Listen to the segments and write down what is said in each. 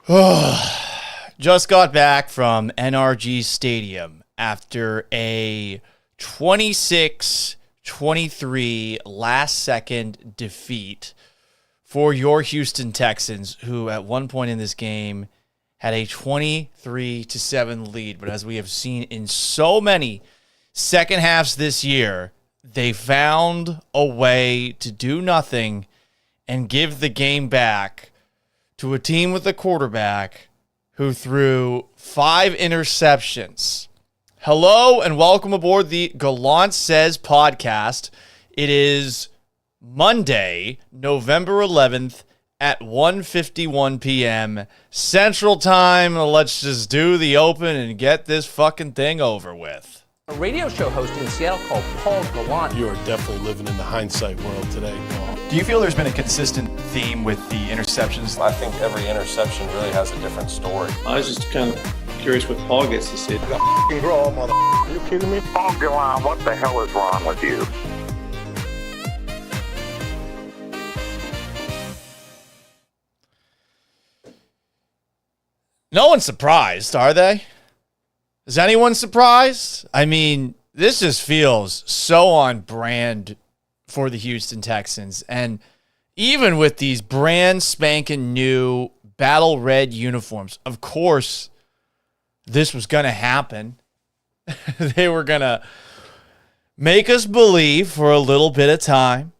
Just got back from NRG Stadium after a 26-23 last-second defeat for your Houston Texans, who at one point in this game had a 23-7 lead. But as we have seen in so many second halves this year, they found a way to do nothing and give the game back to a team with a quarterback who threw 5 interceptions. Hello and welcome aboard the Gallant Says podcast. It is Monday, November 11th at 1:51 p.m. Central Time. Let's just do the open and get this fucking thing over with. A radio show host in Seattle called Paul Gallant. You are definitely living in the hindsight world today, Paul. Do you feel there's been a consistent theme with the interceptions? I think every interception really has a different story. I was just kind of curious what Paul gets to see. Grow, mother. Are you kidding me? Paul Gallant, what the hell is wrong with you? No one's surprised, are they? Is anyone surprised? I mean, this just feels so on brand for the Houston Texans. And even with these brand spanking new battle red uniforms, of course, this was going to happen. They were going to make us believe for a little bit of time,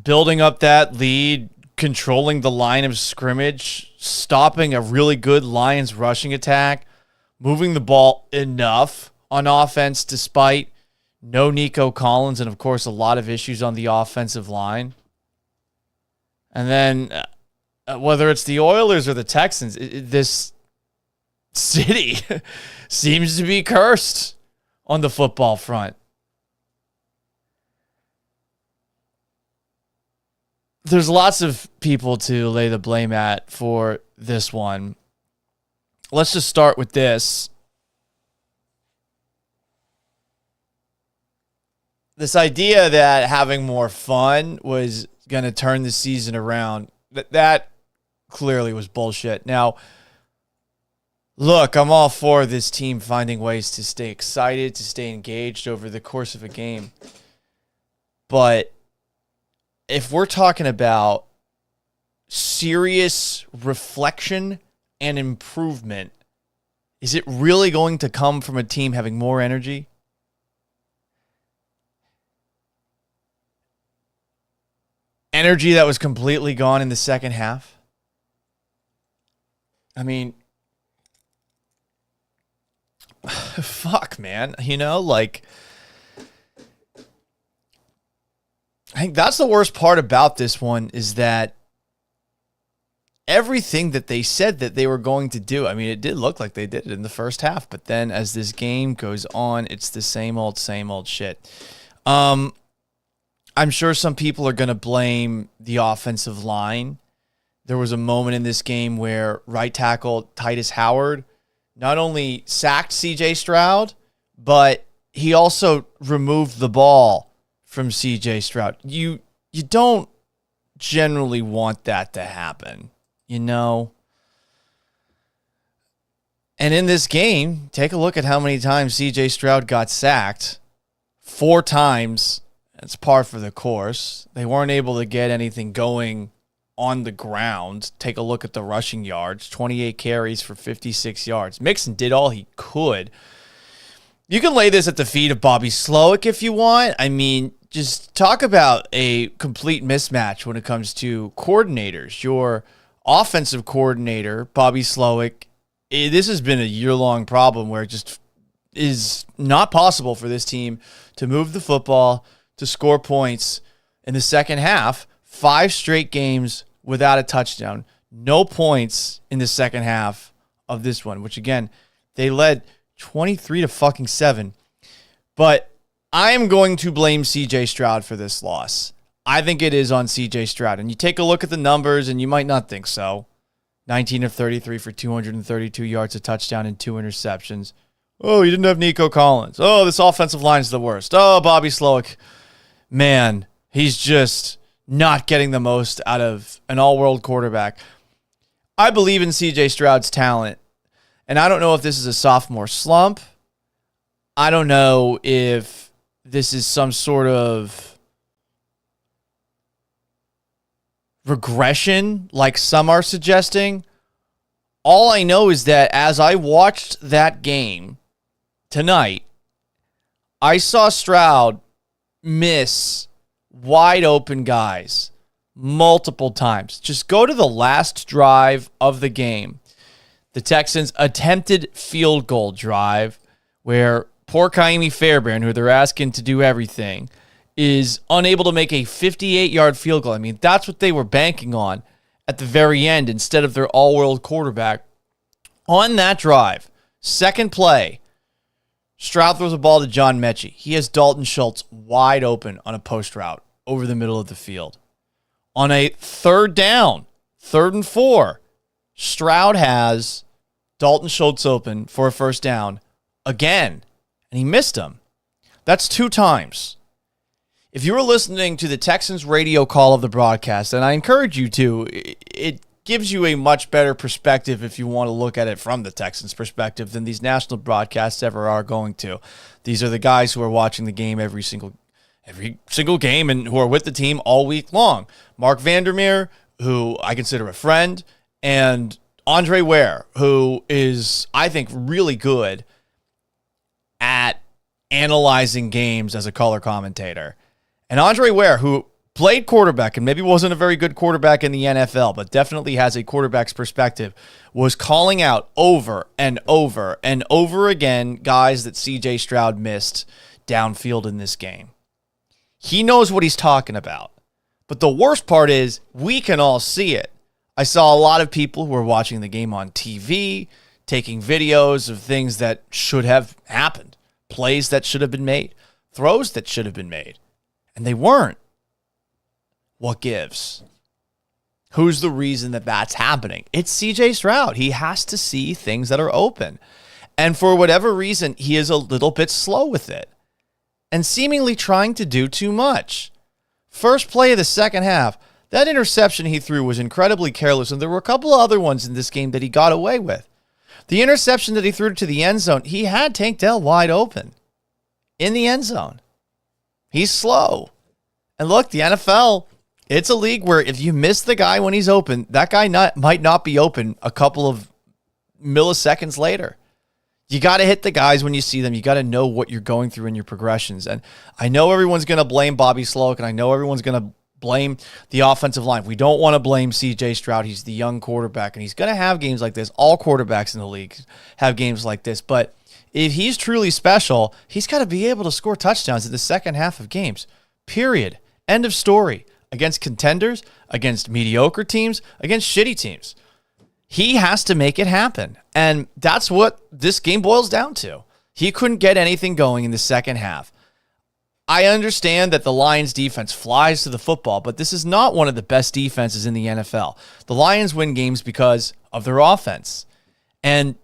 building up that lead, controlling the line of scrimmage, stopping a really good Lions rushing attack, moving the ball enough on offense despite no Nico Collins and, of course, a lot of issues on the offensive line. And then whether it's the Oilers or the Texans, this city seems to be cursed on the football front. There's lots of people to lay the blame at for this one. Let's just start with this. This idea that having more fun was going to turn the season around, that clearly was bullshit. Now, look, I'm all for this team finding ways to stay excited, to stay engaged over the course of a game. But if we're talking about serious reflection and improvement, is it really going to come from a team having more energy? Energy that was completely gone in the second half? I mean, fuck, man. You know, like, I think that's the worst part about this one is that everything that they said that they were going to do, I mean, it did look like they did it in the first half, but then as this game goes on, it's the same old shit. I'm sure some people are going to blame the offensive line. There was a moment in this game where right tackle Titus Howard not only sacked CJ Stroud, but he also removed the ball from CJ Stroud. You don't generally want that to happen, you know? And in this game, take a look at how many times CJ Stroud got sacked. 4 times. It's par for the course. They weren't able to get anything going on the ground. Take a look at the rushing yards. 28 carries for 56 yards. Mixon did all he could. You can lay this at the feet of Bobby Slowik if you want. I mean, just talk about a complete mismatch when it comes to coordinators. Your offensive coordinator, Bobby Slowik, this has been a year-long problem where it just is not possible for this team to move the football, to score points in the second half. 5 straight games without a touchdown. No points in the second half of this one, which again, they led 23-7. But I am going to blame CJ Stroud for this loss. I think it is on CJ Stroud. And you take a look at the numbers and you might not think so. 19 of 33 for 232 yards, a touchdown, and 2 interceptions. Oh, you didn't have Nico Collins. Oh, this offensive line is the worst. Oh, Bobby Slowik. Man, he's just not getting the most out of an all-world quarterback. I believe in CJ Stroud's talent. And I don't know if this is a sophomore slump. I don't know if this is some sort of regression like some are suggesting. All I know is that as I watched that game tonight, I saw Stroud miss wide open guys multiple times. Just go to the last drive of the game. The Texans' attempted field goal drive where poor Kaimi Fairbairn, who they're asking to do everything, is unable to make a 58-yard field goal. I mean, that's what they were banking on at the very end instead of their all-world quarterback. On that drive, second play, Stroud throws a ball to John Mechie. He has Dalton Schultz wide open on a post route over the middle of the field. On a third down, 3rd and 4, Stroud has Dalton Schultz open for a first down again, and he missed him. That's 2 times. If you were listening to the Texans radio call of the broadcast, and I encourage you to, it gives you a much better perspective if you want to look at it from the Texans' perspective than these national broadcasts ever are going to. These are the guys who are watching the game every single game and who are with the team all week long. Mark Vandermeer, who I consider a friend, and Andre Ware, who is, I think, really good at analyzing games as a color commentator. And Andre Ware, who played quarterback and maybe wasn't a very good quarterback in the NFL, but definitely has a quarterback's perspective, was calling out over and over and over again guys that CJ Stroud missed downfield in this game. He knows what he's talking about. But the worst part is we can all see it. I saw a lot of people who were watching the game on TV, taking videos of things that should have happened, plays that should have been made, throws that should have been made, and they weren't. What gives? Who's the reason that that's happening? It's CJ Stroud. He has to see things that are open. And for whatever reason, he is a little bit slow with it and seemingly trying to do too much. First play of the second half, that interception he threw was incredibly careless, and there were a couple of other ones in this game that he got away with. The interception that he threw to the end zone, he had Tank Dell wide open in the end zone. He's slow. And look, the NFL, it's a league where if you miss the guy when he's open, that guy might not be open a couple of milliseconds later. You got to hit the guys when you see them. You got to know what you're going through in your progressions. And I know everyone's going to blame Bobby Slowik, and I know everyone's going to blame the offensive line. We don't want to blame CJ Stroud. He's the young quarterback, and he's going to have games like this. All quarterbacks in the league have games like this. But if he's truly special, he's got to be able to score touchdowns in the second half of games. Period. End of story. Against contenders, against mediocre teams, against shitty teams. He has to make it happen. And that's what this game boils down to. He couldn't get anything going in the second half. I understand that the Lions defense flies to the football, but this is not one of the best defenses in the NFL. The Lions win games because of their offense. And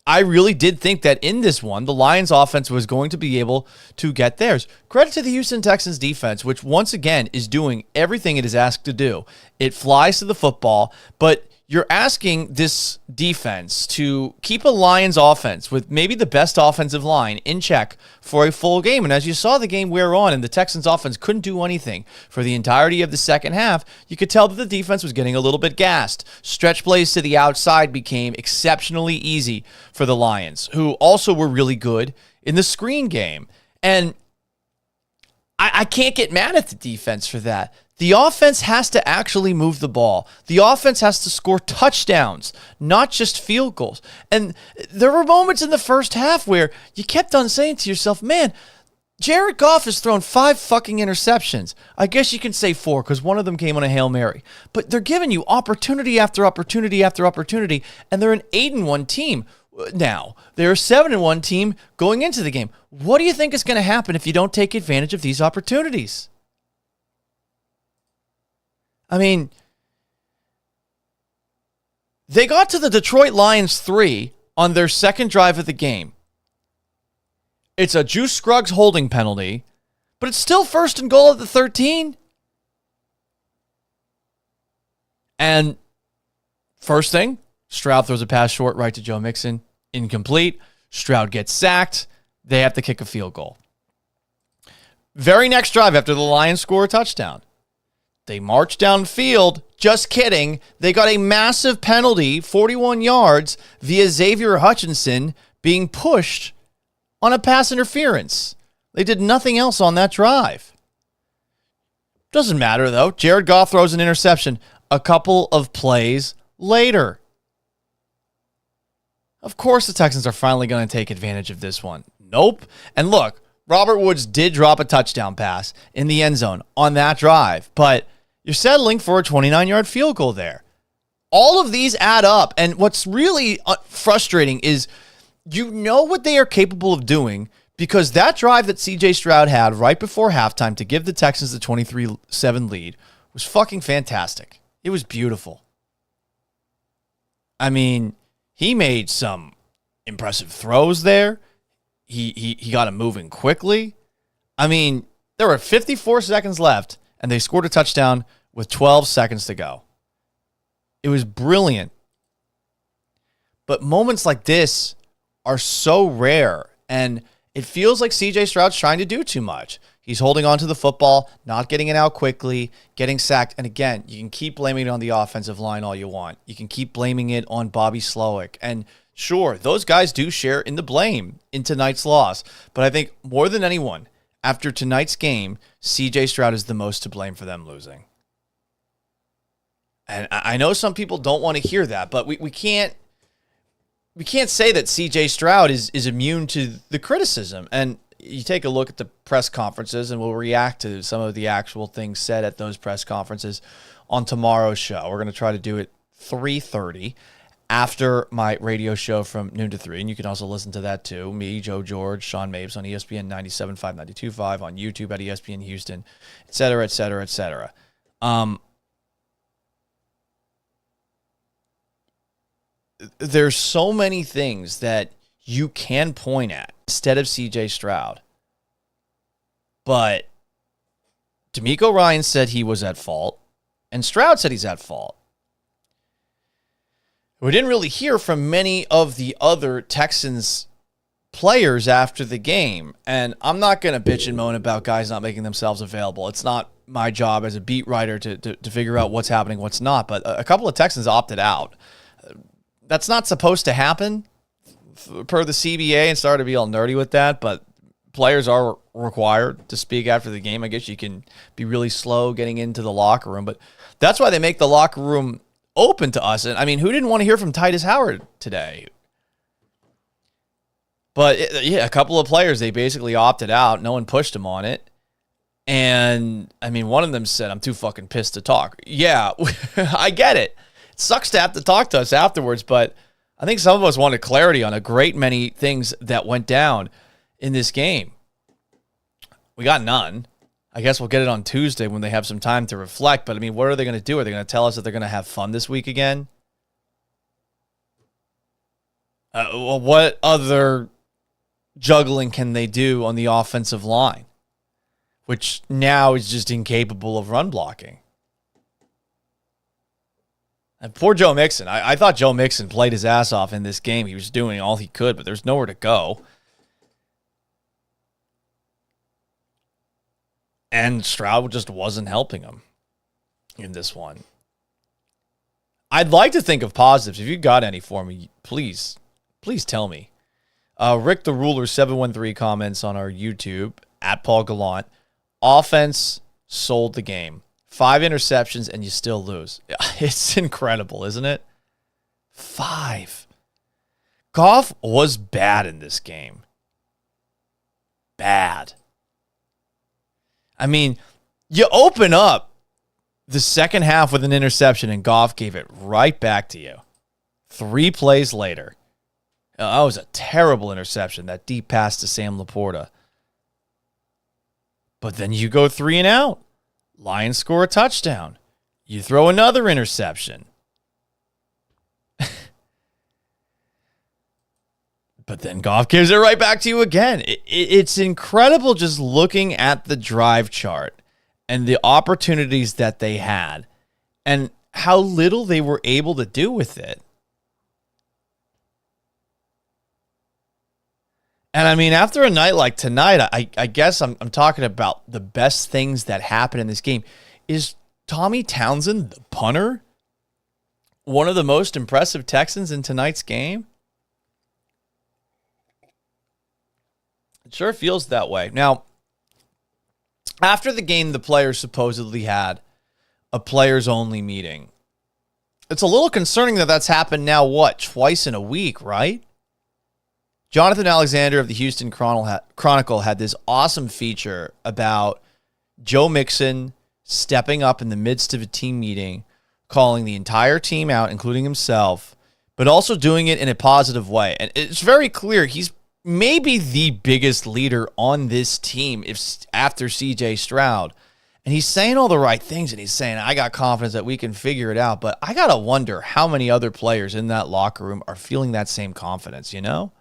I really did think that in this one, the Lions offense was going to be able to get theirs. Credit to the Houston Texans defense, which once again is doing everything it is asked to do. It flies to the football, but you're asking this defense to keep a Lions offense with maybe the best offensive line in check for a full game. And as you saw the game wear on and the Texans offense couldn't do anything for the entirety of the second half, you could tell that the defense was getting a little bit gassed. Stretch plays to the outside became exceptionally easy for the Lions, who also were really good in the screen game. And I can't get mad at the defense for that. The offense has to actually move the ball. The offense has to score touchdowns, not just field goals. And there were moments in the first half where you kept on saying to yourself, man, Jared Goff has thrown 5 fucking interceptions. I guess you can say 4 because one of them came on a Hail Mary. But they're giving you opportunity after opportunity after opportunity, and they're an 8-1 team now. They're a 7-1 team going into the game. What do you think is going to happen if you don't take advantage of these opportunities? I mean, they got to the Detroit Lions 3 on their second drive of the game. It's a Juice Scruggs holding penalty, but it's still first and goal at the 13. And First thing, Stroud throws a pass short right to Joe Mixon. Incomplete. Stroud gets sacked. They have to kick a field goal. Very next drive after the Lions score a touchdown, they march downfield. Just kidding. They got a massive penalty, 41 yards, via Xavier Hutchinson being pushed on a pass interference. They did nothing else on that drive. Doesn't matter, though. Jared Goff throws an interception a couple of plays later. Of course the Texans are finally going to take advantage of this one. Nope. And look, Robert Woods did drop a touchdown pass in the end zone on that drive, but you're settling for a 29-yard field goal there. All of these add up, and what's really frustrating is you know what they are capable of doing, because that drive that CJ Stroud had right before halftime to give the Texans the 23-7 lead was fucking fantastic. It was beautiful. I mean, he made some impressive throws there. He got him moving quickly. I mean, there were 54 seconds left, and they scored a touchdown with 12 seconds to go. It was brilliant. But moments like this are so rare, and it feels like CJ Stroud's trying to do too much. He's holding on to the football, not getting it out quickly, getting sacked. And again, you can keep blaming it on the offensive line all you want. You can keep blaming it on Bobby Slowik. And sure, those guys do share in the blame in tonight's loss. But I think more than anyone, after tonight's game, CJ Stroud is the most to blame for them losing. And I know some people don't want to hear that, but we can't say that CJ Stroud is immune to the criticism. And you take a look at the press conferences, and we'll react to some of the actual things said at those press conferences on tomorrow's show. We're going to try to do it 3:30 after my radio show from noon to 3. And you can also listen to that too. Me, Joe George, Sean Mapes on ESPN 97.5, 92.5, on YouTube at ESPN Houston, et cetera, et cetera, et cetera. There's so many things that you can point at instead of CJ Stroud. But DeMeco Ryans said he was at fault, and Stroud said he's at fault. We didn't really hear from many of the other Texans players after the game, and I'm not going to bitch and moan about guys not making themselves available. It's not my job as a beat writer to figure out what's happening, what's not, but a couple of Texans opted out. That's not supposed to happen per the CBA, and started to be all nerdy with that, but players are required to speak after the game. I guess you can be really slow getting into the locker room, but that's why they make the locker room open to us. And I mean, who didn't want to hear from Titus Howard today? But yeah, a couple of players, they basically opted out. No one pushed them on it. And I mean, one of them said, "I'm too fucking pissed to talk." Yeah, I get it. It sucks to have to talk to us afterwards, but I think some of us wanted clarity on a great many things that went down in this game. We got none. I guess we'll get it on Tuesday when they have some time to reflect. But I mean, what are they going to do? Are they going to tell us that they're going to have fun this week again? Well, what other juggling can they do on the offensive line, which now is just incapable of run blocking? And poor Joe Mixon. I thought Joe Mixon played his ass off in this game. He was doing all he could, but there's nowhere to go. And Stroud just wasn't helping him in this one. I'd like to think of positives. If you got any for me, please tell me. Rick the Ruler 713 comments on our YouTube at Paul Gallant. Offense sold the game. 5 interceptions and you still lose. It's incredible, isn't it? 5. Goff was bad in this game. Bad. I mean, you open up the second half with an interception and Goff gave it right back to you. 3 plays later. That was a terrible interception, that deep pass to Sam Laporta. But then you go 3 and out. Lions score a touchdown. You throw another interception. But then Goff gives it right back to you again. It's incredible just looking at the drive chart and the opportunities that they had and how little they were able to do with it. And I mean, after a night like tonight, I guess I'm talking about the best things that happened in this game. Is Tommy Townsend, the punter, one of the most impressive Texans in tonight's game? It sure feels that way. Now, after the game, the players supposedly had a players-only meeting. It's a little concerning that that's happened now, twice in a week, right? Jonathan Alexander of the Houston Chronicle had this awesome feature about Joe Mixon stepping up in the midst of a team meeting, calling the entire team out, including himself, but also doing it in a positive way. And it's very clear he's maybe the biggest leader on this team after CJ Stroud. And he's saying all the right things, and he's saying, I got confidence that we can figure it out. But I got to wonder how many other players in that locker room are feeling that same confidence, you know?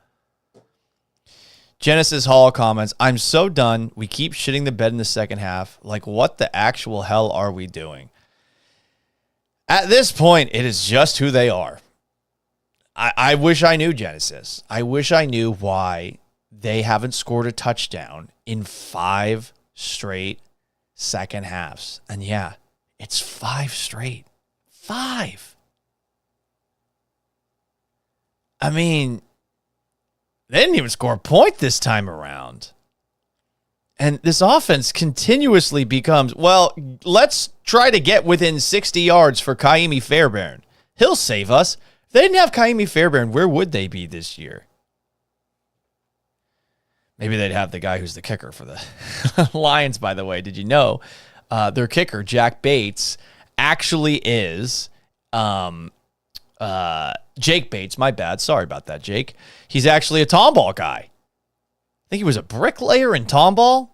Genesis Hall comments, I'm so done. We keep shitting the bed in the second half. Like, what the actual hell are we doing? At this point, it is just who they are. I wish I knew, Genesis. I wish I knew why they haven't scored a touchdown in 5 straight second halves. And yeah, it's 5 straight. 5. I mean, they didn't even score a point this time around. And this offense continuously becomes, well, let's try to get within 60 yards for Kaimi Fairbairn. He'll save us. If they didn't have Kaimi Fairbairn, where would they be this year? Maybe they'd have the guy who's the kicker for the Lions, by the way. Did you know their kicker, Jack Bates, actually is Jake Bates. My bad. Sorry about that, Jake. He's actually a tomball guy. I think he was a bricklayer in tomball.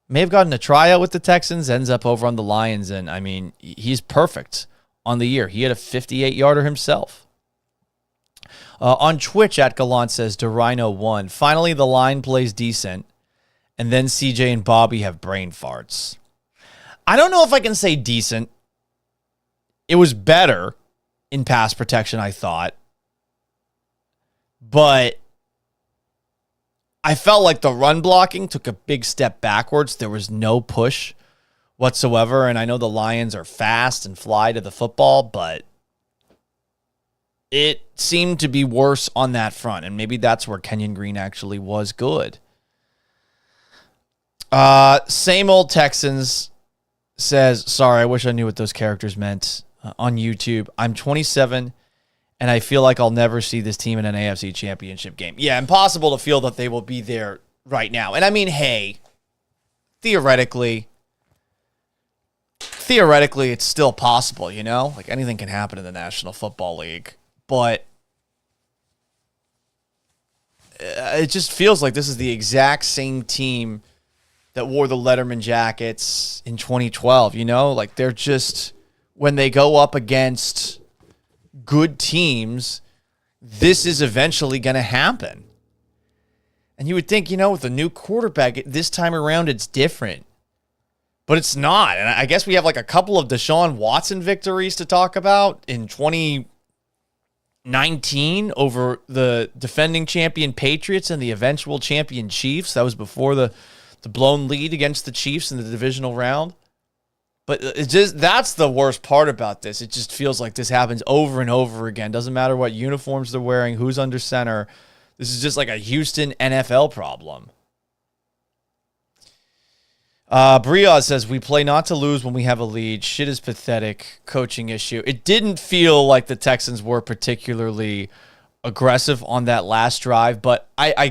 May have gotten a tryout with the Texans, ends up over on the Lions, and I mean, he's perfect on the year. He had a 58-yarder himself. On Twitch, at Gallant says, DeRhino won. Finally, the line plays decent, and then CJ and Bobby have brain farts. I don't know if I can say decent. It was better in pass protection, I thought. But I felt like the run blocking took a big step backwards. There was no push whatsoever. And I know the Lions are fast and fly to the football, but it seemed to be worse on that front. And maybe that's where Kenyon Green actually was good. Same old Texans says, sorry, I wish I knew what those characters meant on YouTube. I'm 27 and I feel like I'll never see this team in an AFC championship game. Yeah, impossible to feel that they will be there right now. And I mean, hey, theoretically, it's still possible, you know? Like, anything can happen in the National Football League. But it just feels like this is the exact same team that wore the Letterman jackets in 2012, you know? Like, they're just, when they go up against good teams, this is eventually going to happen. And you would think, you know, with a new quarterback, this time around it's different. But it's not. And I guess we have like a couple of Deshaun Watson victories to talk about in 2019 over the defending champion Patriots and the eventual champion Chiefs. That was before the blown lead against the Chiefs in the divisional round. But it just, that's the worst part about this. It just feels like this happens over and over again. Doesn't matter what uniforms they're wearing, who's under center. This is just like a Houston NFL problem. Briaz says, we play not to lose when we have a lead. Shit is pathetic. Coaching issue. It didn't feel like the Texans were particularly aggressive on that last drive. But I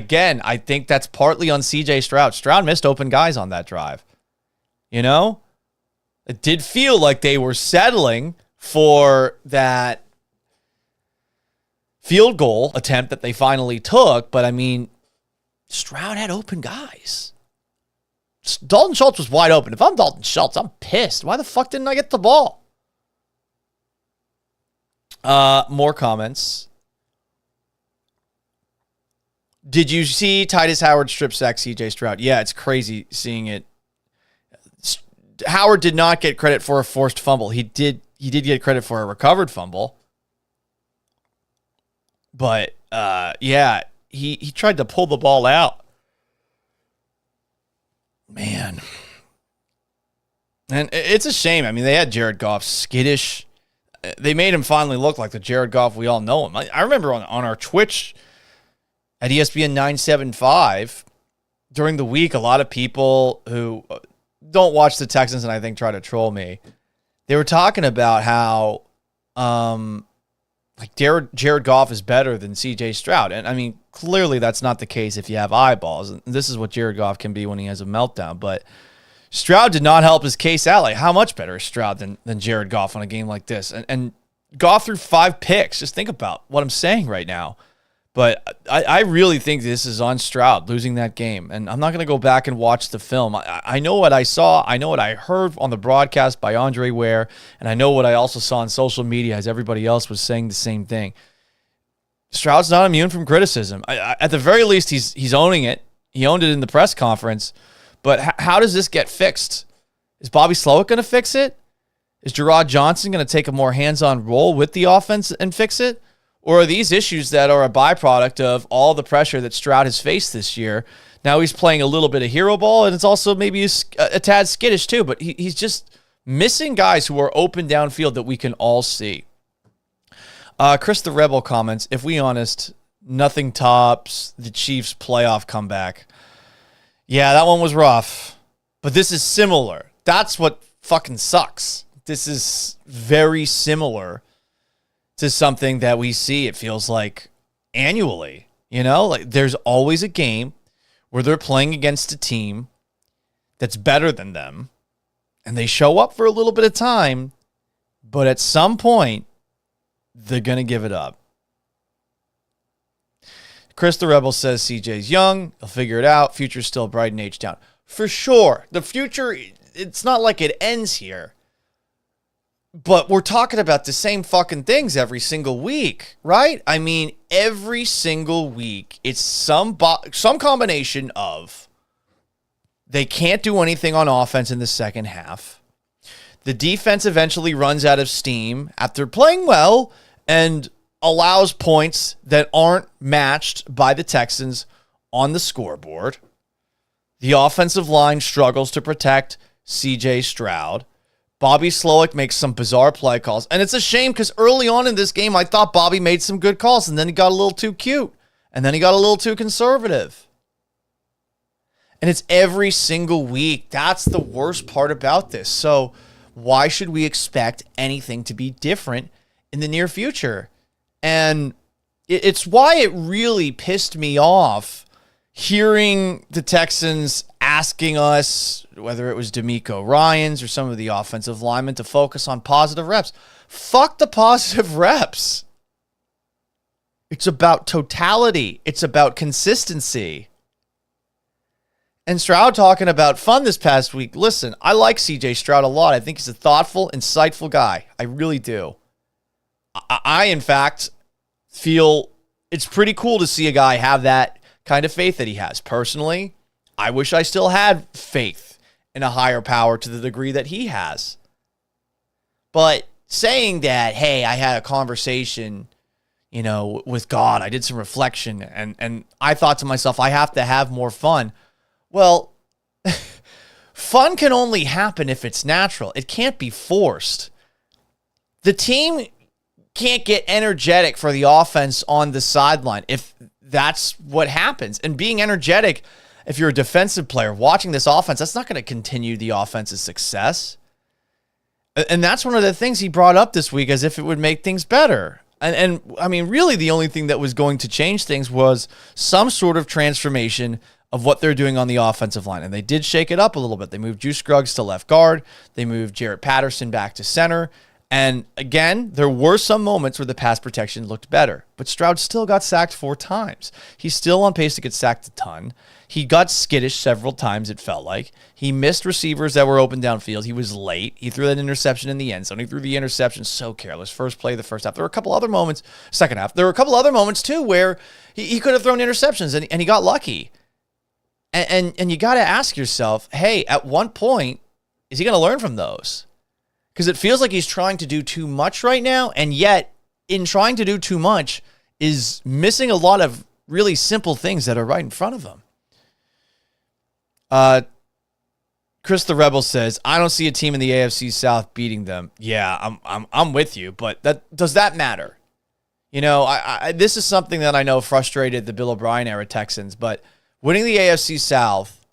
think that's partly on CJ Stroud. Stroud missed open guys on that drive. You know? It did feel like they were settling for that field goal attempt that they finally took. But, I mean, Stroud had open guys. Dalton Schultz was wide open. If I'm Dalton Schultz, I'm pissed. Why the fuck didn't I get the ball? More comments. Did you see Titus Howard strip sack CJ Stroud? Yeah, it's crazy seeing it. Howard did not get credit for a forced fumble. He he did get credit for a recovered fumble. But, yeah, he tried to pull the ball out. Man. And it's a shame. I mean, they had Jared Goff skittish. They made him finally look like the Jared Goff we all know him. I remember on our Twitch at ESPN 975, during the week, a lot of people who don't watch the Texans and I think try to troll me, they were talking about how like Jared Goff is better than CJ Stroud. And I mean, clearly that's not the case if you have eyeballs. And this is what Jared Goff can be when he has a meltdown. But Stroud did not help his case out. Like, how much better is Stroud than Jared Goff on a game like this? And Goff threw 5 picks. Just think about what I'm saying right now. But I really think this is on Stroud losing that game. And I'm not going to go back and watch the film. I know what I saw. I know what I heard on the broadcast by Andre Ware. And I know what I also saw on social media as everybody else was saying the same thing. Stroud's not immune from criticism. At the very least, he's owning it. He owned it in the press conference. But how does this get fixed? Is Bobby Slowik going to fix it? Is Gerard Johnson going to take a more hands-on role with the offense and fix it? Or are these issues that are a byproduct of all the pressure that Stroud has faced this year? Now he's playing a little bit of hero ball, and it's also maybe a tad skittish too, but he's just missing guys who are open downfield that we can all see. Chris the Rebel comments, if we honest, nothing tops the Chiefs' playoff comeback. Yeah, that one was rough, but this is similar. That's what fucking sucks. This is very similar to something that we see, it feels like, annually. You know, like there's always a game where they're playing against a team that's better than them, and they show up for a little bit of time, but at some point, they're going to give it up. Chris the Rebel says CJ's young. He'll figure it out. Future's still bright in H-Town. For sure. The future, it's not like it ends here. But we're talking about the same fucking things every single week, right? I mean, every single week, it's some combination of they can't do anything on offense in the second half. The defense eventually runs out of steam after playing well and allows points that aren't matched by the Texans on the scoreboard. The offensive line struggles to protect CJ Stroud. Bobby Slowik makes some bizarre play calls. And it's a shame because early on in this game, I thought Bobby made some good calls, and then he got a little too cute. And then he got a little too conservative. And it's every single week. That's the worst part about this. So why should we expect anything to be different in the near future? And it's why it really pissed me off hearing the Texans asking us, whether it was DeMeco Ryans or some of the offensive linemen, to focus on positive reps. Fuck the positive reps. It's about totality. It's about consistency. And Stroud talking about fun this past week. Listen, I like CJ Stroud a lot. I think he's a thoughtful, insightful guy. I really do. I in fact, feel it's pretty cool to see a guy have that kind of faith that he has. Personally, I wish I still had faith in a higher power to the degree that he has. But saying that, hey, I had a conversation, with God, I did some reflection, and I thought to myself, I have to have more fun. Well, fun can only happen if it's natural. It can't be forced. The team can't get energetic for the offense on the sideline if that's what happens. And being energetic, if you're a defensive player watching this offense, that's not going to continue the offense's success. And that's one of the things he brought up this week as if it would make things better. And I mean, really the only thing that was going to change things was some sort of transformation of what they're doing on the offensive line. And they did shake it up a little bit. They moved Juice Scruggs to left guard. They moved Jarrett Patterson back to center. And again, there were some moments where the pass protection looked better, but Stroud still got sacked 4 times. He's still on pace to get sacked a ton. He got skittish several times, it felt like. He missed receivers that were open downfield. He was late. He threw that interception in the end zone. He threw the interception so careless. First play of the first half. There were a couple other moments, second half. There were a couple other moments, too, where he could have thrown interceptions, and he got lucky. And you got to ask yourself, hey, at one point, is he going to learn from those? Because it feels like he's trying to do too much right now, and yet in trying to do too much is missing a lot of really simple things that are right in front of him. Chris the Rebel says, I don't see a team in the AFC South beating them. Yeah, I'm with you, but does that matter? You know, this is something that I know frustrated the Bill O'Brien era Texans, but winning the AFC South,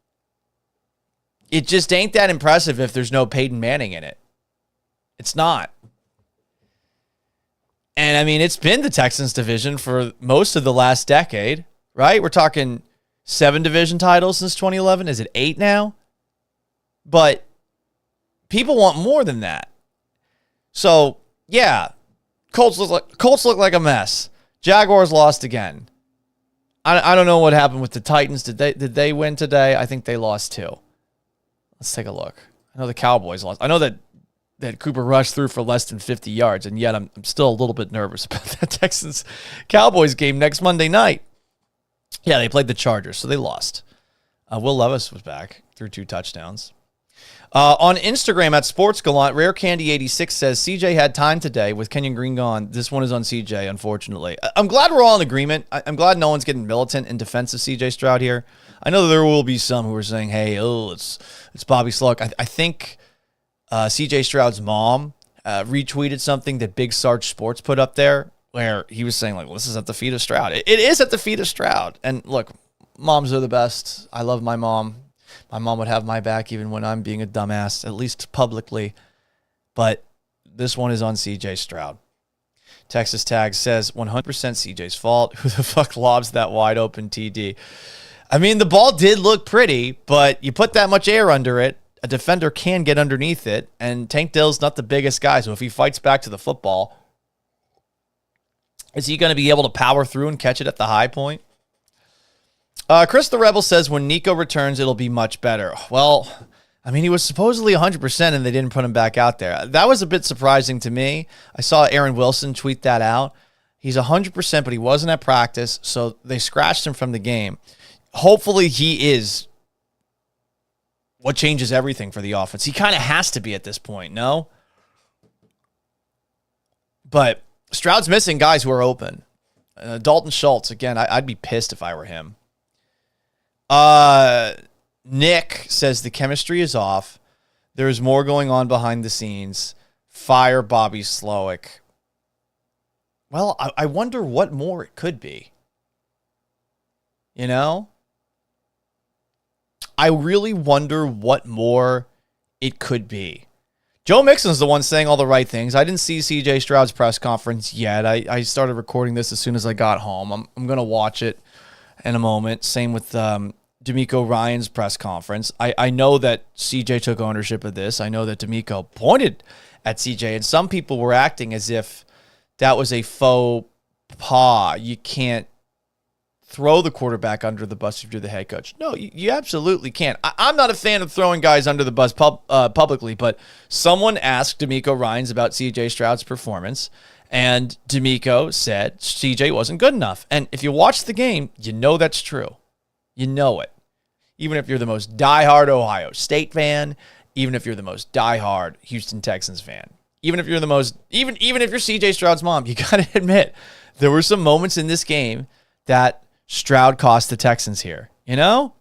it just ain't that impressive if there's no Peyton Manning in it. It's not. And I mean, it's been the Texans division for most of the last decade, right? We're talking 7 division titles since 2011. Is it 8 now? But people want more than that. So, yeah, Colts look like a mess. Jaguars lost again. I don't know what happened with the Titans. Did they win today? I think they lost too. Let's take a look. I know the Cowboys lost. I know that Cooper Rush threw for less than 50 yards, and yet I'm still a little bit nervous about that Texans-Cowboys game next Monday night. Yeah, they played the Chargers, so they lost. Will Levis was back, threw 2 touchdowns. On Instagram at Sports Gallant, Rare Candy 86 says, CJ had time today with Kenyon Green gone. This one is on CJ, unfortunately. I'm glad we're all in agreement. I'm glad no one's getting militant in defense of CJ Stroud here. I know there will be some who are saying, hey, it's Bobby Slowik. I think CJ Stroud's mom retweeted something that Big Sarge Sports put up there where he was saying, like, well, this is at the feet of Stroud. It is at the feet of Stroud. And look, moms are the best. I love my mom. My mom would have my back even when I'm being a dumbass, at least publicly. But this one is on CJ Stroud. Texas Tag says 100% CJ's fault. Who the fuck lobs that wide open TD? I mean, the ball did look pretty, but you put that much air under it, a defender can get underneath it, and Tank Dill's not the biggest guy, so if he fights back to the football, is he going to be able to power through and catch it at the high point? Chris the Rebel says, when Nico returns, it'll be much better. Well, I mean, he was supposedly 100% and they didn't put him back out there. That was a bit surprising to me. I saw Aaron Wilson tweet that out. He's 100%, but he wasn't at practice, so they scratched him from the game. Hopefully he is what changes everything for the offense. He kind of has to be at this point, no? But Stroud's missing guys who are open. Dalton Schultz, again, I'd be pissed if I were him. Nick says the chemistry is off. There's more going on behind the scenes. Fire Bobby Slowik. Well, I wonder what more it could be. You know? I really wonder what more it could be. Joe Mixon's the one saying all the right things. I didn't see CJ Stroud's press conference yet. I started recording this as soon as I got home. I'm going to watch it in a moment. Same with DeMeco Ryans' press conference. I know that CJ took ownership of this. I know that DeMeco pointed at CJ, and some people were acting as if that was a faux pas. You can't throw the quarterback under the bus if you're the head coach. No, you absolutely can't. I'm not a fan of throwing guys under the bus publicly, but someone asked DeMeco Ryans about CJ Stroud's performance, and DeMeco said CJ wasn't good enough. And if you watch the game, you know that's true. You know it. Even if you're the most diehard Ohio State fan, even if you're the most diehard Houston Texans fan, even if you're the most, even if you're CJ Stroud's mom, you got to admit there were some moments in this game that Stroud cost the Texans here. You know?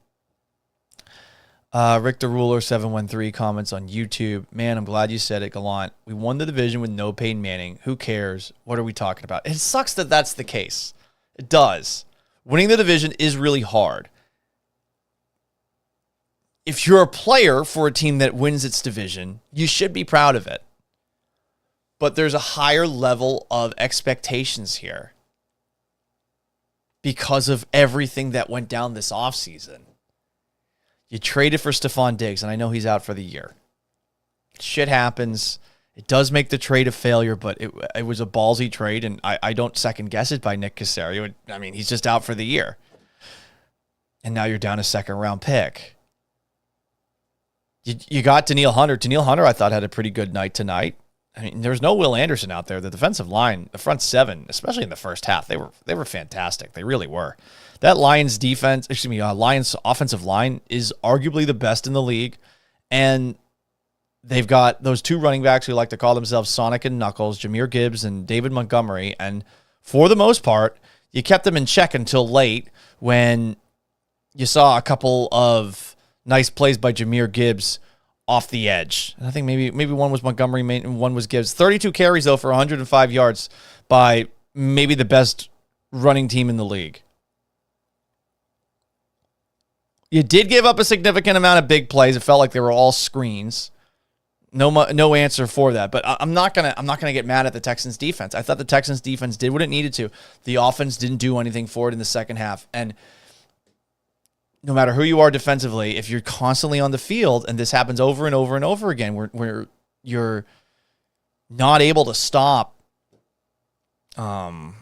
Rick the Ruler 713 comments on YouTube. Man, I'm glad you said it, Gallant. We won the division with no Peyton Manning. Who cares? What are we talking about? It sucks that that's the case. It does. Winning the division is really hard. If you're a player for a team that wins its division, you should be proud of it. But there's a higher level of expectations here because of everything that went down this offseason. You traded for Stephon Diggs, and I know he's out for the year. Shit happens. It does make the trade a failure, but it was a ballsy trade, and I don't second guess it by Nick Caserio. I mean, he's just out for the year. And now you're down a second-round pick. You got Danielle Hunter. Danielle Hunter, I thought, had a pretty good night tonight. I mean, there's no Will Anderson out there. The defensive line, the front seven, especially in the first half, they were fantastic. They really were. That Lions Lions offensive line is arguably the best in the league. And they've got those two running backs who like to call themselves Sonic and Knuckles, Jahmyr Gibbs and David Montgomery. And for the most part, you kept them in check until late when you saw a couple of nice plays by Jahmyr Gibbs off the edge. And I think maybe one was Montgomery and one was Gibbs. 32 carries, though, for 105 yards by maybe the best running team in the league. You did give up a significant amount of big plays. It felt like they were all screens. No answer for that. But I'm not gonna get mad at the Texans defense. I thought the Texans defense did what it needed to. The offense didn't do anything for it in the second half. And no matter who you are defensively, if you're constantly on the field, and this happens over and over and over again, where you're not able to stop, you're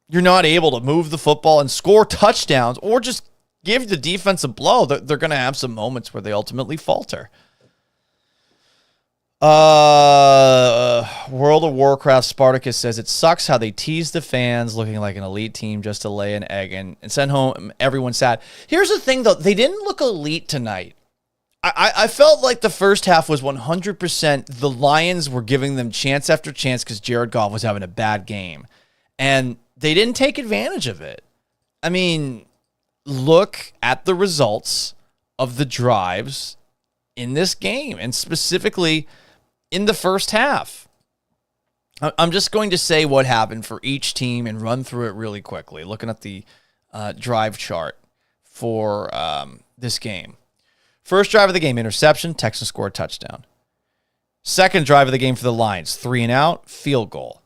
not able to move the football and score touchdowns or just give the defense a blow, they're going to have some moments where they ultimately falter. World of Warcraft Spartacus says, it sucks how they tease the fans looking like an elite team just to lay an egg and send home everyone sad. Here's the thing, though. They didn't look elite tonight. I felt like the first half was 100%. The Lions were giving them chance after chance because Jared Goff was having a bad game. And they didn't take advantage of it. I mean, look at the results of the drives in this game, and specifically in the first half. I'm just going to say what happened for each team and run through it really quickly, looking at the drive chart for this game. First drive of the game, interception, Texans score a touchdown. Second drive of the game for the Lions, 3 and out, field goal.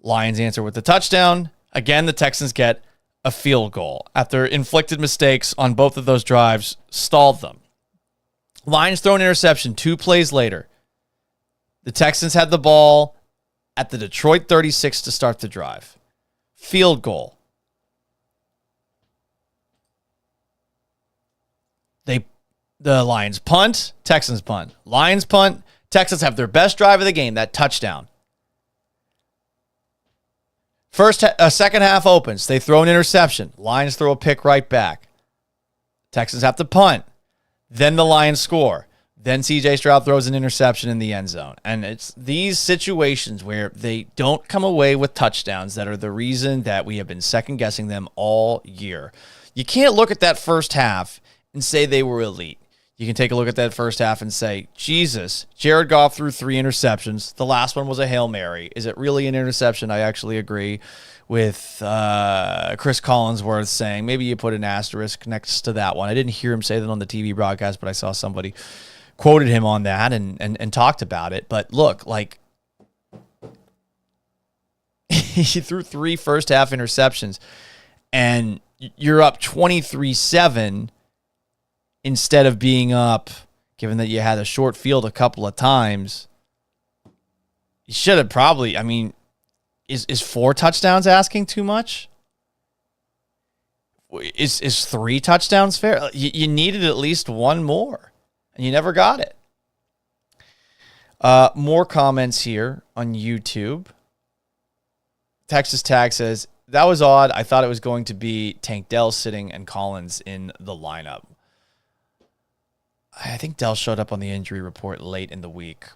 Lions answer with the touchdown. Again, the Texans get a field goal after inflicted mistakes on both of those drives, stalled them. Lions throw an interception 2 plays later. The Texans had the ball at the Detroit 36 to start the drive. Field goal. The Lions punt, Texans punt. Lions punt, Texans have their best drive of the game, that touchdown. Second half opens. They throw an interception. Lions throw a pick right back. Texans have to punt. Then the Lions score. Then CJ Stroud throws an interception in the end zone. And it's these situations where they don't come away with touchdowns that are the reason that we have been second-guessing them all year. You can't look at that first half and say they were elite. You can take a look at that first half and say, Jesus, Jared Goff threw 3 interceptions. The last one was a Hail Mary. Is it really an interception? I actually agree with Chris Collinsworth saying maybe you put an asterisk next to that one. I didn't hear him say that on the TV broadcast, but I saw somebody quoted him on that and talked about it. But look, like, he threw 3 first half interceptions, and you're up 23-7 instead of being up, given that you had a short field a couple of times. You should have probably, I mean, is 4 touchdowns asking too much? Is 3 touchdowns fair? You needed at least 1 more, and you never got it. More comments here on YouTube. Texas Tag says, that was odd. I thought it was going to be Tank Dell sitting and Collins in the lineup. I think Dell showed up on the injury report late in the week.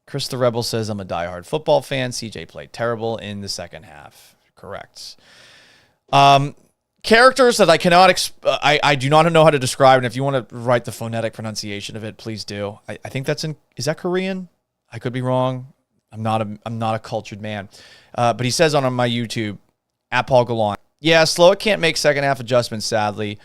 Chris the Rebel says, I'm a diehard football fan. CJ played terrible in the second half. Correct. Characters that I cannot, I do not know how to describe, and if you want to write the phonetic pronunciation of it, please do. I think that's is that Korean? I could be wrong. I'm not a cultured man. But he says on my YouTube, at Paul Gallant, yeah, Slowik can't make second half adjustments, sadly.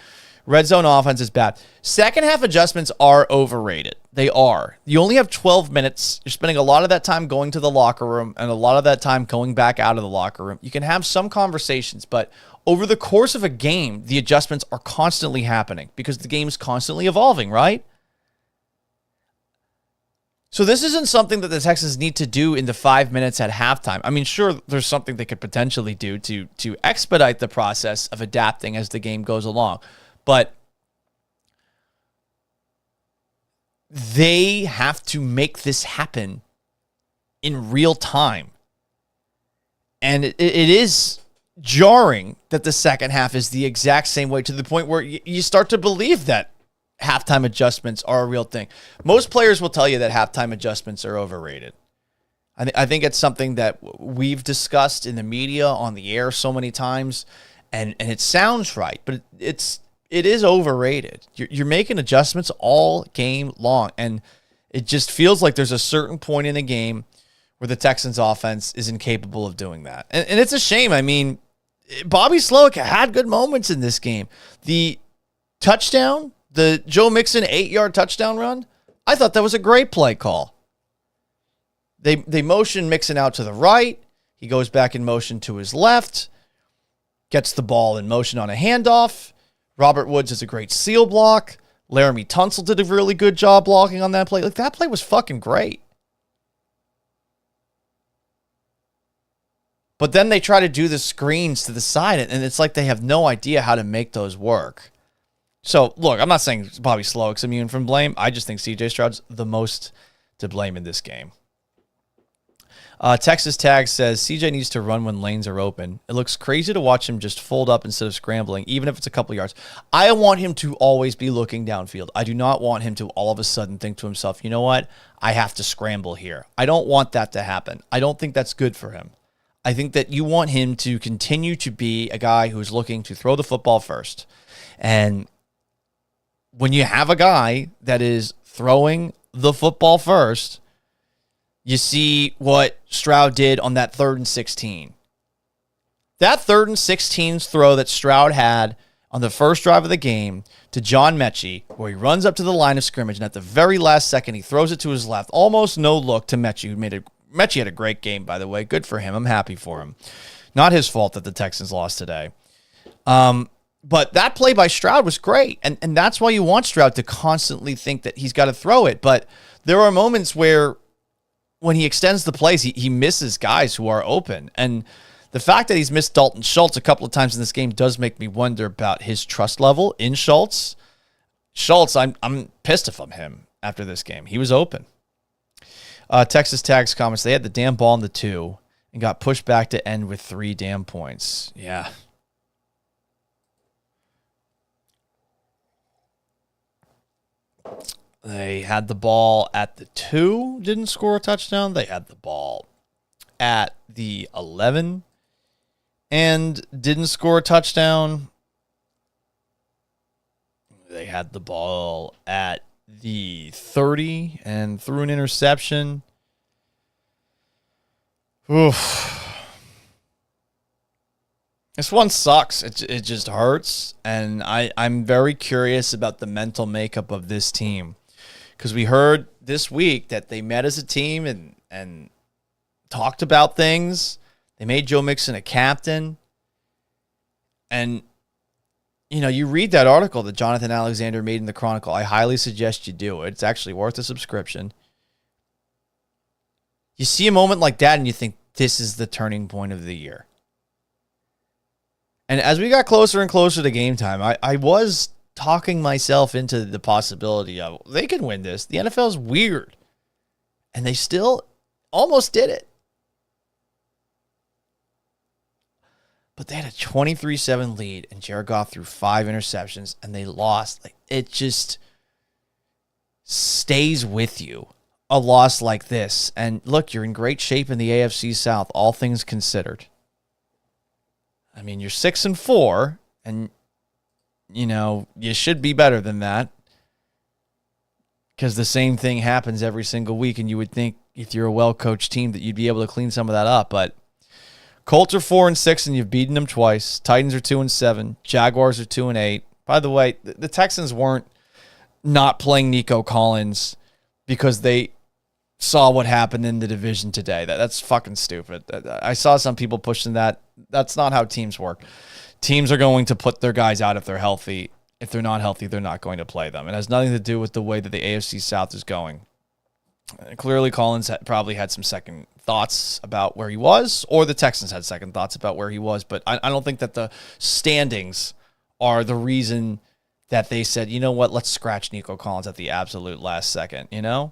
Red zone offense is bad. Second half adjustments are overrated. They are. You only have 12 minutes. You're spending a lot of that time going to the locker room and a lot of that time going back out of the locker room. You can have some conversations, but over the course of a game, the adjustments are constantly happening because the game is constantly evolving, right? So this isn't something that the Texans need to do in the 5 minutes at halftime. I mean, sure, there's something they could potentially do to expedite the process of adapting as the game goes along. But they have to make this happen in real time. And it is jarring that the second half is the exact same way, to the point where you start to believe that halftime adjustments are a real thing. Most players will tell you that halftime adjustments are overrated. I think it's something that we've discussed in the media, on the air so many times, and it sounds right, but it is overrated. You're making adjustments all game long, and it just feels like there's a certain point in the game where the Texans offense is incapable of doing that. And it's a shame. I mean, Bobby Slowik had good moments in this game. The touchdown, the Joe Mixon 8-yard touchdown run, I thought that was a great play call. They motion Mixon out to the right. He goes back in motion to his left, gets the ball in motion on a handoff. Robert Woods has a great seal block. Laramie Tunsil did a really good job blocking on that play. Like, that play was fucking great. But then they try to do the screens to the side, and it's like they have no idea how to make those work. So, look, I'm not saying Bobby Slowik's immune from blame. I just think CJ Stroud's the most to blame in this game. Texas Tag says, CJ needs to run when lanes are open. It looks crazy to watch him just fold up instead of scrambling, even if it's a couple yards. I want him to always be looking downfield. I do not want him to all of a sudden think to himself, you know what? I have to scramble here. I don't want that to happen. I don't think that's good for him. I think that you want him to continue to be a guy who's looking to throw the football first. And when you have a guy that is throwing the football first, you see what Stroud did on that 3rd and 16. That 3rd and 16 throw that Stroud had on the first drive of the game to John Mechie, where he runs up to the line of scrimmage, and at the very last second, he throws it to his left. Almost no look to Mechie, Mechie had a great game, by the way. Good for him. I'm happy for him. Not his fault that the Texans lost today. But that play by Stroud was great, and that's why you want Stroud to constantly think that he's got to throw it. But there are moments where when he extends the plays, he misses guys who are open. And the fact that he's missed Dalton Schultz a couple of times in this game does make me wonder about his trust level in Schultz. Schultz, I'm pissed from him after this game. He was open. Texas Tags comments, they had the damn ball in the 2 and got pushed back to end with 3 damn points. Yeah. They had the ball at the 2, didn't score a touchdown. They had the ball at the 11 and didn't score a touchdown. They had the ball at the 30 and threw an interception. Oof. This one sucks. It just hurts. And I'm very curious about the mental makeup of this team. Because we heard this week that they met as a team and talked about things. They made Joe Mixon a captain. And, you know, you read that article that Jonathan Alexander made in the Chronicle. I highly suggest you do it. It's actually worth a subscription. You see a moment like that and you think, this is the turning point of the year. And as we got closer and closer to game time, I was talking myself into the possibility of they can win this. The NFL is weird. And they still almost did it. But they had a 23-7 lead, and Jared Goff threw 5 interceptions, and they lost. Like, it just stays with you, a loss like this. And look, you're in great shape in the AFC South, all things considered. I mean, you're 6-4, and you know, you should be better than that because the same thing happens every single week, and you would think if you're a well-coached team that you'd be able to clean some of that up. But Colts are 4-6, and you've beaten them twice. Titans are 2-7. Jaguars are 2-8. By the way, the Texans weren't not playing Nico Collins because they saw what happened in the division today. That's fucking stupid. I saw some people pushing that. That's not how teams work. Teams are going to put their guys out if they're healthy. If they're not healthy, they're not going to play them. It has nothing to do with the way that the AFC South is going. Clearly, Collins probably had some second thoughts about where he was, or the Texans had second thoughts about where he was. But I don't think that the standings are the reason that they said, you know what, let's scratch Nico Collins at the absolute last second, you know?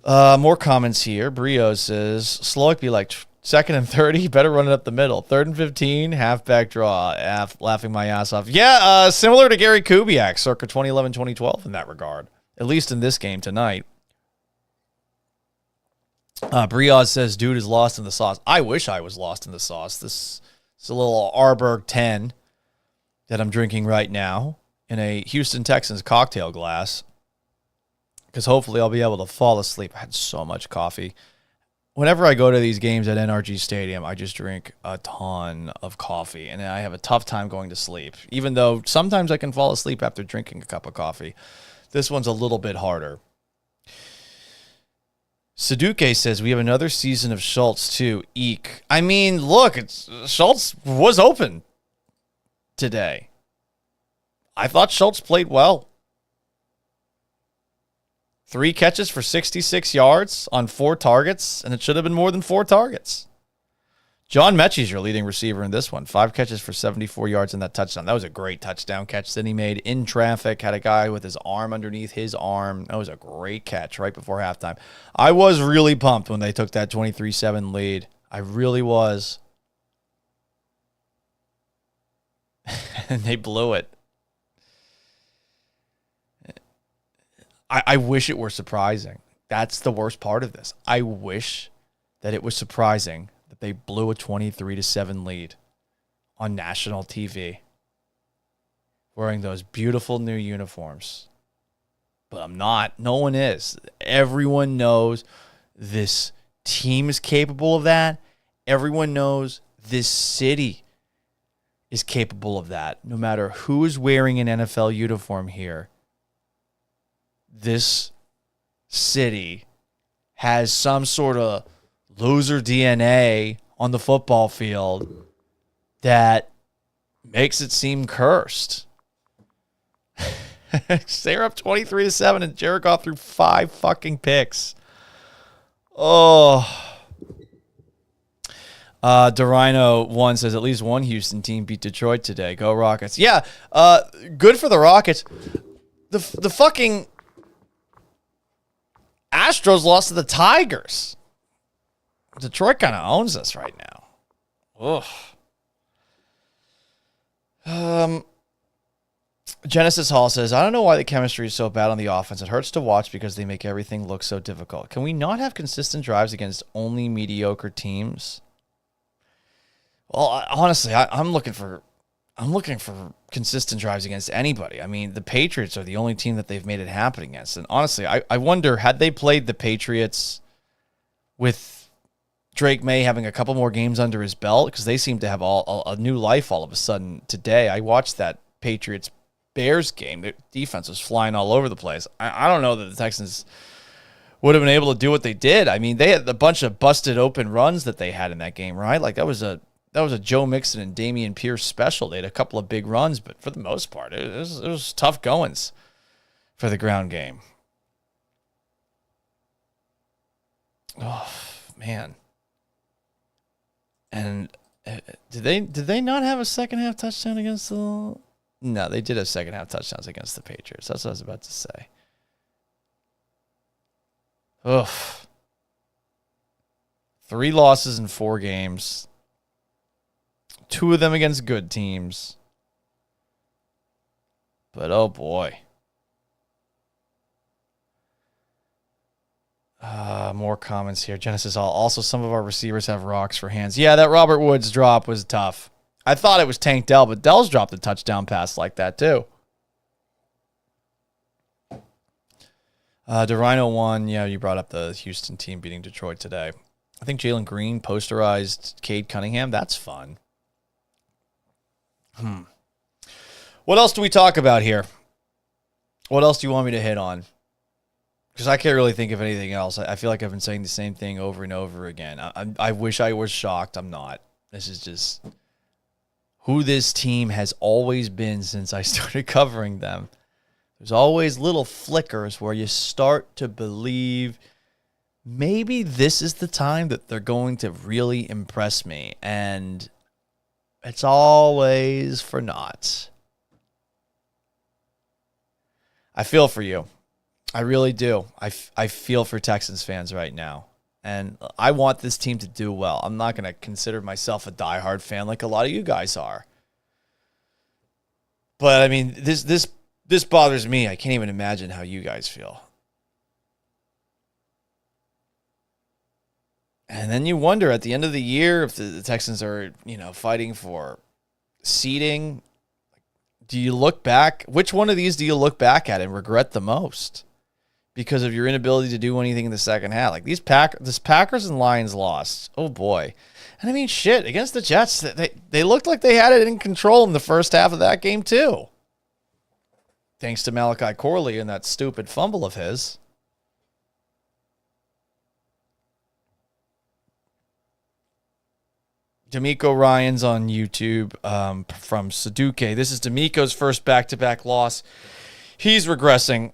More comments here. Brio says, Slowik be like 2nd and 30, better run it up the middle. 3rd and 15, halfback draw. Laughing my ass off. Yeah, similar to Gary Kubiak, circa 2011, 2012 in that regard. At least in this game tonight. Briaz says, dude is lost in the sauce. I wish I was lost in the sauce. This is a little Arberg 10 that I'm drinking right now in a Houston Texans cocktail glass. Because hopefully I'll be able to fall asleep. I had so much coffee. Whenever I go to these games at NRG Stadium, I just drink a ton of coffee. And I have a tough time going to sleep. Even though sometimes I can fall asleep after drinking a cup of coffee. This one's a little bit harder. Saduke says, we have another season of Schultz, too. Eek. I mean, look, Schultz was open today. I thought Schultz played well. 3 catches for 66 yards on 4 targets, and it should have been more than 4 targets. John Mechie's your leading receiver in this one. 5 catches for 74 yards in that touchdown. That was a great touchdown catch that he made in traffic. Had a guy with his arm underneath his arm. That was a great catch right before halftime. I was really pumped when they took that 23-7 lead. I really was. And they blew it. I wish it were surprising. That's the worst part of this. I wish that it was surprising that they blew a 23-7 lead on national TV wearing those beautiful new uniforms. But I'm not. No one is. Everyone knows this team is capable of that. Everyone knows this city is capable of that. No matter who is wearing an NFL uniform here, this city has some sort of loser DNA on the football field that makes it seem cursed. They're up 23-7 and Jared Goff threw 5 fucking picks. Oh. Dorino1 says at least one Houston team beat Detroit today. Go Rockets. Yeah, good for the Rockets. The fucking Astros lost to the Tigers. Detroit kind of owns us right now. Ugh. Genesis Hall says, I don't know why the chemistry is so bad on the offense. It hurts to watch because they make everything look so difficult. Can we not have consistent drives against only mediocre teams? Well, honestly, I'm looking for consistent drives against anybody. I mean, the Patriots are the only team that they've made it happen against. And honestly, I wonder, had they played the Patriots with Drake May having a couple more games under his belt, because they seem to have a new life all of a sudden today. I watched that Patriots-Bears game. The defense was flying all over the place. I don't know that the Texans would have been able to do what they did. I mean, they had a bunch of busted open runs that they had in that game, right? Like that was a Joe Mixon and Dameon Pierce special. They had a couple of big runs, but for the most part, it was tough goings for the ground game. Oh, man. And did they not have a second half touchdown against the... No, they did have second half touchdowns against the Patriots. That's what I was about to say. Ugh. 3 losses in 4 games. 2 of them against good teams. But oh boy. More comments here. Genesis also some of our receivers have rocks for hands. Yeah, that Robert Woods drop was tough. I thought it was Tank Dell, but Dell's dropped a touchdown pass like that too. Dorino1, yeah, you brought up the Houston team beating Detroit today. I think Jalen Green posterized Cade Cunningham. That's fun. What else do we talk about here? What else do you want me to hit on? Because I can't really think of anything else. I feel like I've been saying the same thing over and over again. I wish I was shocked. I'm not. This is just who this team has always been since I started covering them. There's always little flickers where you start to believe maybe this is the time that they're going to really impress me. And it's always for naught. I feel for you. I really do. I feel for Texans fans right now. And I want this team to do well. I'm not going to consider myself a diehard fan like a lot of you guys are. But, I mean, this bothers me. I can't even imagine how you guys feel. And then you wonder at the end of the year if the Texans are, fighting for seeding. Do you look back? Which one of these do you look back at and regret the most because of your inability to do anything in the second half? Like this Packers and Lions lost. Oh boy. And I mean, shit, against the Jets, they looked like they had it in control in the first half of that game too. Thanks to Malachi Corley and that stupid fumble of his. DeMeco Ryans on YouTube from Saduke. This is DeMeco's first back-to-back loss. He's regressing.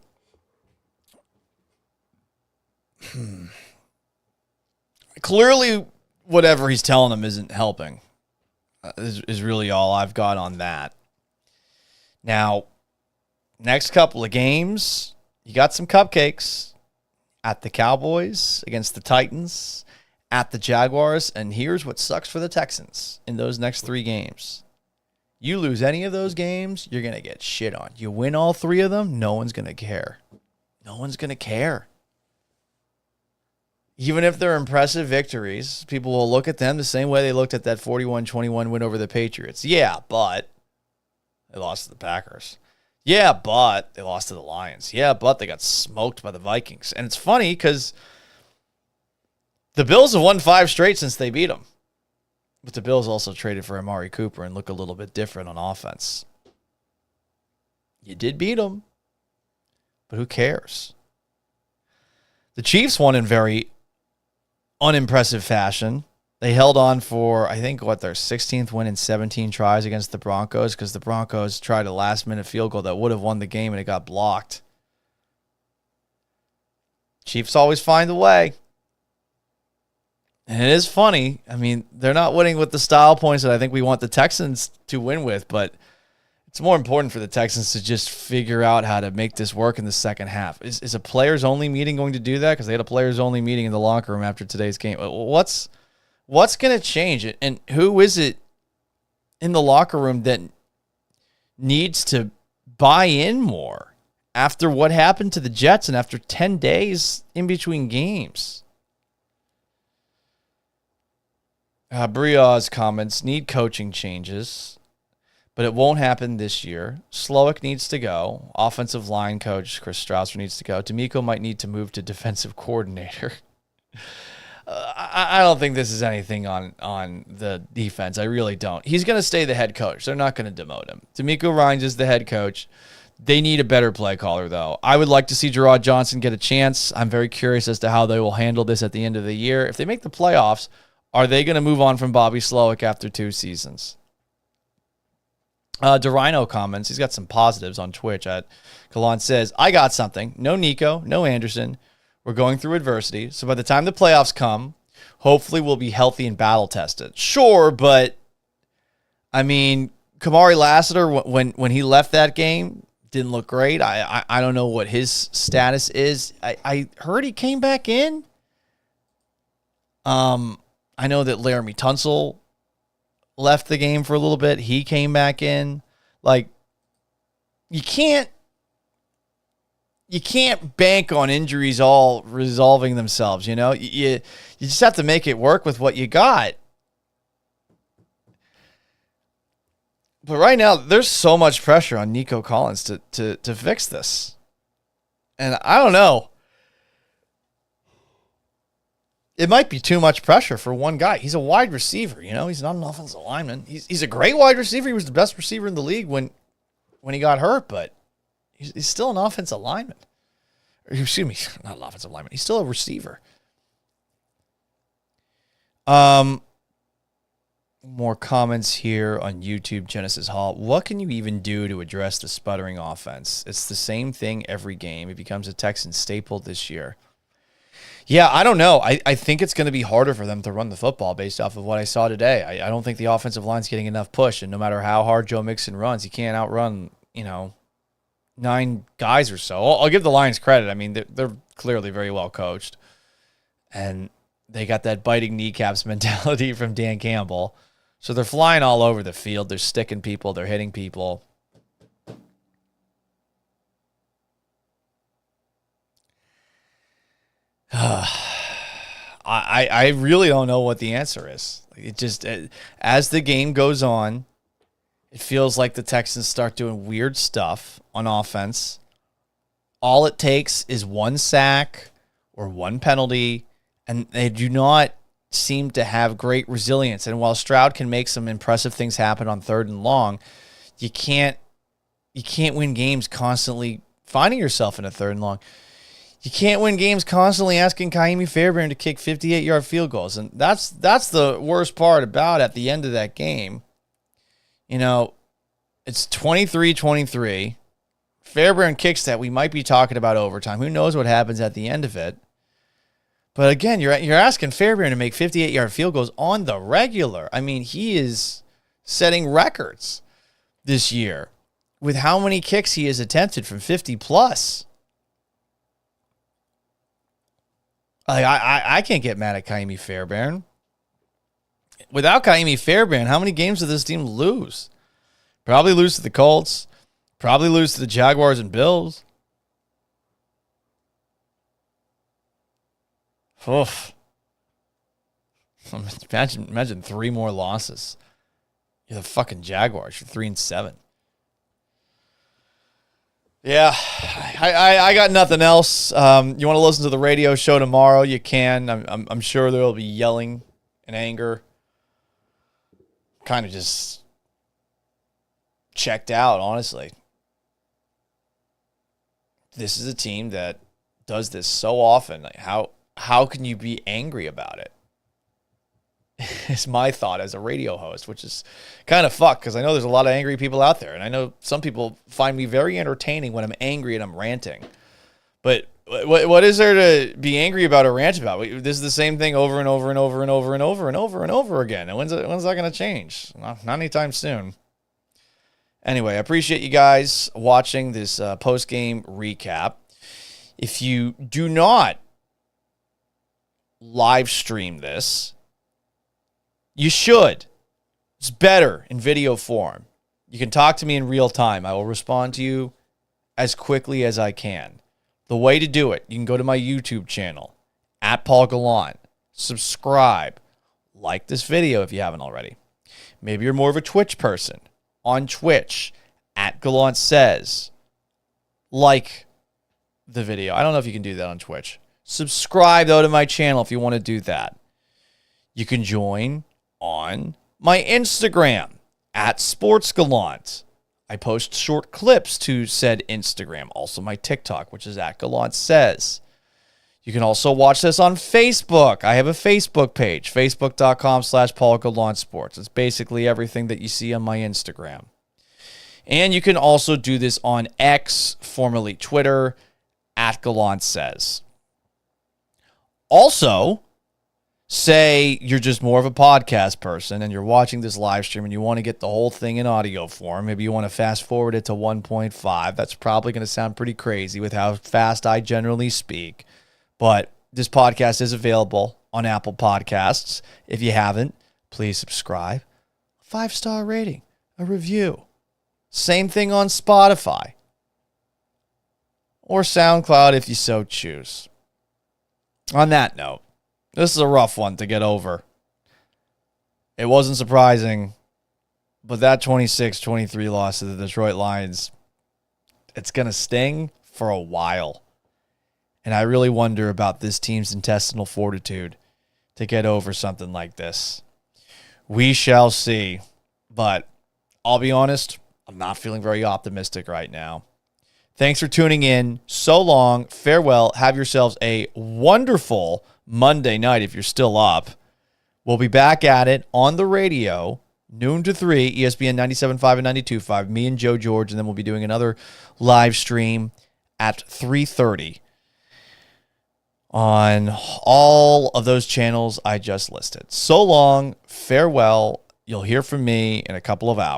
Clearly, whatever he's telling them isn't helping. Is really all I've got on that. Now, next couple of games, you got some cupcakes at the Cowboys, against the Titans, at the Jaguars, and here's what sucks for the Texans in those next 3 games. You lose any of those games, you're going to get shit on. You win all 3 of them, no one's going to care. No one's going to care. Even if they're impressive victories, people will look at them the same way they looked at that 41-21 win over the Patriots. Yeah, but they lost to the Packers. Yeah, but they lost to the Lions. Yeah, but they got smoked by the Vikings. And it's funny because the Bills have won 5 straight since they beat them. But the Bills also traded for Amari Cooper and look a little bit different on offense. You did beat them, but who cares? The Chiefs won in very unimpressive fashion. They held on for, I think, their 16th win in 17 tries against the Broncos because the Broncos tried a last-minute field goal that would have won the game and it got blocked. Chiefs always find a way. And it is funny. I mean, they're not winning with the style points that I think we want the Texans to win with, but it's more important for the Texans to just figure out how to make this work in the second half. Is a players-only meeting going to do that? Because they had a players-only meeting in the locker room after today's game. What's going to change it? And who is it in the locker room that needs to buy in more after what happened to the Jets and after 10 days in between games? Bria's comments, need coaching changes, but it won't happen this year. Slowik needs to go. Offensive line coach Chris Stroud needs to go. DeMeco might need to move to defensive coordinator. I don't think this is anything on the defense. I really don't. He's going to stay the head coach. They're not going to demote him. DeMeco Ryans is the head coach. They need a better play caller, though. I would like to see Gerard Johnson get a chance. I'm very curious as to how they will handle this at the end of the year. If they make the playoffs, are they going to move on from Bobby Slowik after 2 seasons? DeRhino comments. He's got some positives on Twitch. Kalan says, I got something. No Nico, no Anderson. We're going through adversity. So by the time the playoffs come, hopefully we'll be healthy and battle-tested. Sure, but, I mean, Kamari Lassiter, when he left that game, didn't look great. I don't know what his status is. I heard he came back in. I know that Laramie Tunsil left the game for a little bit. He came back in. Like, you can't bank on injuries all resolving themselves, you know? You just have to make it work with what you got. But right now, there's so much pressure on Nico Collins to fix this. And I don't know. It might be too much pressure for one guy. He's a wide receiver, you know? He's not an offensive lineman. He's a great wide receiver. He was the best receiver in the league when he got hurt, but he's still an offensive lineman. Excuse me, not an offensive lineman. He's still a receiver. More comments here on YouTube. Genesis Hall. What can you even do to address the sputtering offense? It's the same thing every game. It becomes a Texan staple this year. Yeah, I don't know. I think it's going to be harder for them to run the football based off of what I saw today. I don't think the offensive line's getting enough push, and no matter how hard Joe Mixon runs, he can't outrun, 9 guys or so. I'll give the Lions credit. I mean, they're clearly very well coached, and They got that biting kneecaps mentality from Dan Campbell. So they're flying all over the field. They're sticking people. They're hitting people. I really don't know what the answer is. It just, as the game goes on, it feels like the Texans start doing weird stuff on offense. All it takes is one sack or one penalty, and they do not seem to have great resilience. And while Stroud can make some impressive things happen on 3rd and long, you can't win games constantly finding yourself in a 3rd and long. You can't win games constantly asking Kaimi Fairbairn to kick 58-yard field goals. And that's the worst part about at the end of that game. You know, it's 23-23. Fairbairn kicks that. We might be talking about overtime. Who knows what happens at the end of it? But again, you're asking Fairbairn to make 58-yard field goals on the regular. I mean, he is setting records this year with how many kicks he has attempted from 50+. I can't get mad at Kaimi Fairbairn. Without Kaimi Fairbairn, how many games did this team lose? Probably lose to the Colts. Probably lose to the Jaguars and Bills. Oof. Imagine 3 more losses. You're the fucking Jaguars. You're 3-7. Yeah, I got nothing else. You want to listen to the radio show tomorrow? You can. I'm sure there will be yelling and anger. Kind of just checked out, honestly. This is a team that does this so often. Like how can you be angry about it? It's my thought as a radio host, which is kind of fucked because I know there's a lot of angry people out there. And I know some people find me very entertaining when I'm angry and I'm ranting. But what is there to be angry about or rant about? This is the same thing over and over and over and over and over and over and over again. And when's that going to change? Not anytime soon. Anyway, I appreciate you guys watching this post-game recap. If you do not live stream this, you should. It's better in video form. You can talk to me in real time. I will respond to you as quickly as I can. The way to do it, you can go to my YouTube channel, @PaulGallant. Subscribe. Like this video if you haven't already. Maybe you're more of a Twitch person. On Twitch, @GallantSays. Like the video. I don't know if you can do that on Twitch. Subscribe, though, to my channel if you want to do that. You can join on my Instagram, @SportsGallant. I post short clips to said Instagram. Also my TikTok, which is @GallantSays. You can also watch this on Facebook. I have a Facebook page, facebook.com/PaulGallantSports. It's basically everything that you see on my Instagram. And you can also do this on X, formerly Twitter, @GallantSays. Also, say you're just more of a podcast person and you're watching this live stream and you want to get the whole thing in audio form. Maybe you want to fast forward it to 1.5. That's probably going to sound pretty crazy with how fast I generally speak. But this podcast is available on Apple Podcasts. If you haven't, please subscribe. 5-star rating, a review. Same thing on Spotify or SoundCloud if you so choose. On that note, this is a rough one to get over. It wasn't surprising, but that 26-23 loss to the Detroit Lions, it's going to sting for a while. And I really wonder about this team's intestinal fortitude to get over something like this. We shall see. But I'll be honest, I'm not feeling very optimistic right now. Thanks for tuning in. So long. Farewell. Have yourselves a wonderful Monday night if you're still up. We'll be back at it on the radio, noon to 3, ESPN 97.5 and 92.5. Me and Joe George, and then we'll be doing another live stream at 3:30 on all of those channels I just listed. So long. Farewell. You'll hear from me in a couple of hours.